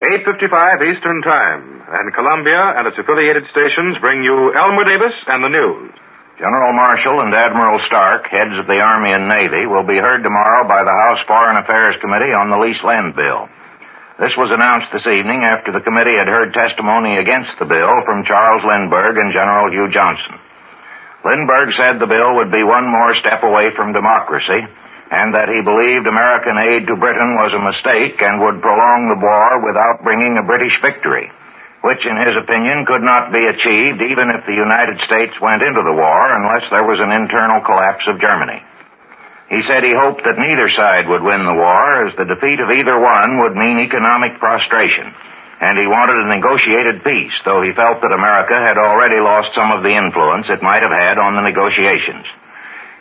8:55 Eastern Time, and Columbia and its affiliated stations bring you Elmer Davis and the news. General Marshall and Admiral Stark, heads of the Army and Navy, will be heard tomorrow by the House Foreign Affairs Committee on the Lease land bill. This was announced this evening after the committee had heard testimony against the bill from Charles Lindbergh and General Hugh Johnson. Lindbergh said the bill would be one more step away from democracy, and that he believed American aid to Britain was a mistake and would prolong the war without bringing a British victory, which in his opinion could not be achieved even if the United States went into the war unless there was an internal collapse of Germany. He said he hoped that neither side would win the war, as the defeat of either one would mean economic prostration, and he wanted a negotiated peace, though he felt that America had already lost some of the influence it might have had on the negotiations.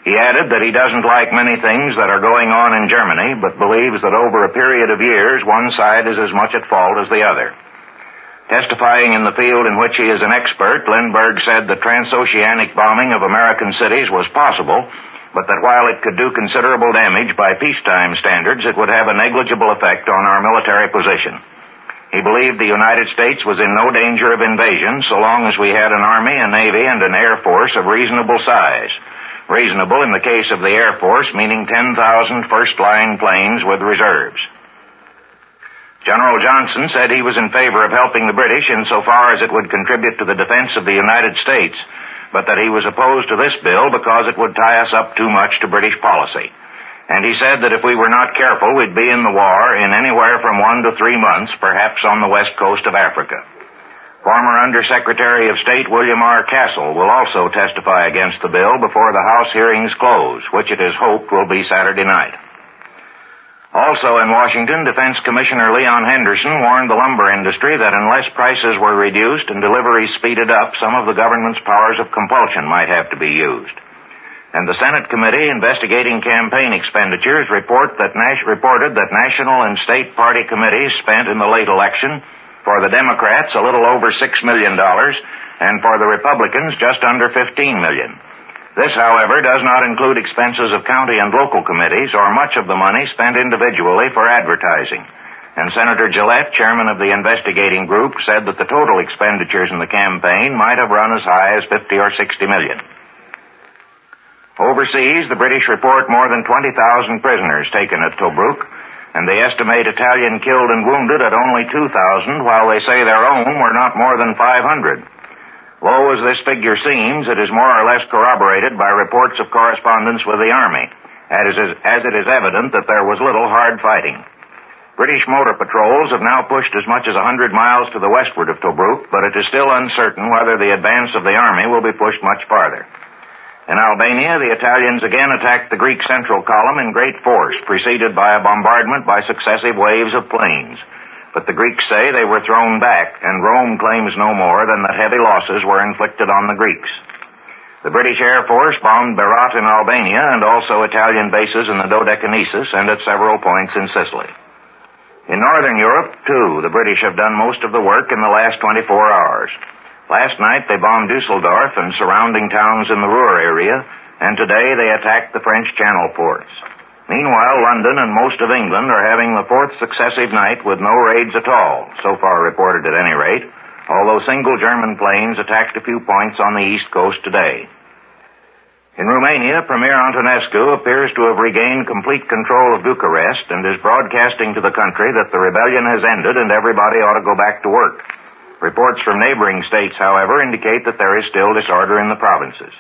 He added that he doesn't like many things that are going on in Germany, but believes that over a period of years, one side is as much at fault as the other. Testifying in the field in which he is an expert, Lindbergh said the transoceanic bombing of American cities was possible, but that while it could do considerable damage by peacetime standards, it would have a negligible effect on our military position. He believed the United States was in no danger of invasion so long as we had an army, a navy, and an air force of reasonable size. Reasonable in the case of the Air Force, meaning 10,000 first-line planes with reserves. General Johnson said he was in favor of helping the British insofar as it would contribute to the defense of the United States, but that he was opposed to this bill because it would tie us up too much to British policy. And he said that if we were not careful, we'd be in the war in anywhere from 1 to 3 months, perhaps on the west coast of Africa. Former Undersecretary of State William R. Castle will also testify against the bill before the House hearings close, which it is hoped will be Saturday night. Also in Washington, Defense Commissioner Leon Henderson warned the lumber industry that unless prices were reduced and deliveries speeded up, some of the government's powers of compulsion might have to be used. And the Senate committee investigating campaign expenditures reported that national and state party committees spent in the late election for the Democrats a little over $6 million, and for the Republicans just under $15 million. This, however, does not include expenses of county and local committees or much of the money spent individually for advertising. And Senator Gillette, chairman of the investigating group, said that the total expenditures in the campaign might have run as high as $50 or $60 million. Overseas, the British report more than 20,000 prisoners taken at Tobruk, and they estimate Italian killed and wounded at only 2,000, while they say their own were not more than 500. Low as this figure seems, it is more or less corroborated by reports of correspondence with the Army, as it is evident that there was little hard fighting. British motor patrols have now pushed as much as 100 miles to the westward of Tobruk, but it is still uncertain whether the advance of the Army will be pushed much farther. In Albania, the Italians again attacked the Greek central column in great force, preceded by a bombardment by successive waves of planes. But the Greeks say they were thrown back, and Rome claims no more than that heavy losses were inflicted on the Greeks. The British Air Force bombed Berat in Albania and also Italian bases in the Dodecanesus and at several points in Sicily. In northern Europe, too, the British have done most of the work in the last 24 hours. Last night they bombed Dusseldorf and surrounding towns in the Ruhr area, and today they attacked the French Channel ports. Meanwhile, London and most of England are having the fourth successive night with no raids at all, so far reported at any rate, although single German planes attacked a few points on the east coast today. In Romania, Premier Antonescu appears to have regained complete control of Bucharest and is broadcasting to the country that the rebellion has ended and everybody ought to go back to work. Reports from neighboring states, however, indicate that there is still disorder in the provinces.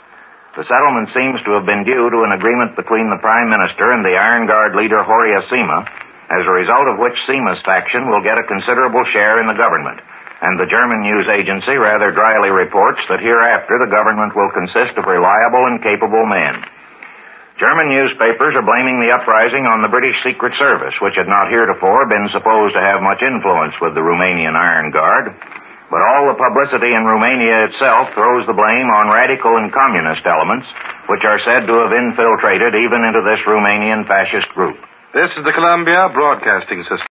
The settlement seems to have been due to an agreement between the Prime Minister and the Iron Guard leader Horia Sima, as a result of which Sima's faction will get a considerable share in the government. And the German news agency rather dryly reports that hereafter the government will consist of reliable and capable men. German newspapers are blaming the uprising on the British Secret Service, which had not heretofore been supposed to have much influence with the Romanian Iron Guard. But all the publicity in Romania itself throws the blame on radical and communist elements, which are said to have infiltrated even into this Romanian fascist group. This is the Columbia Broadcasting System.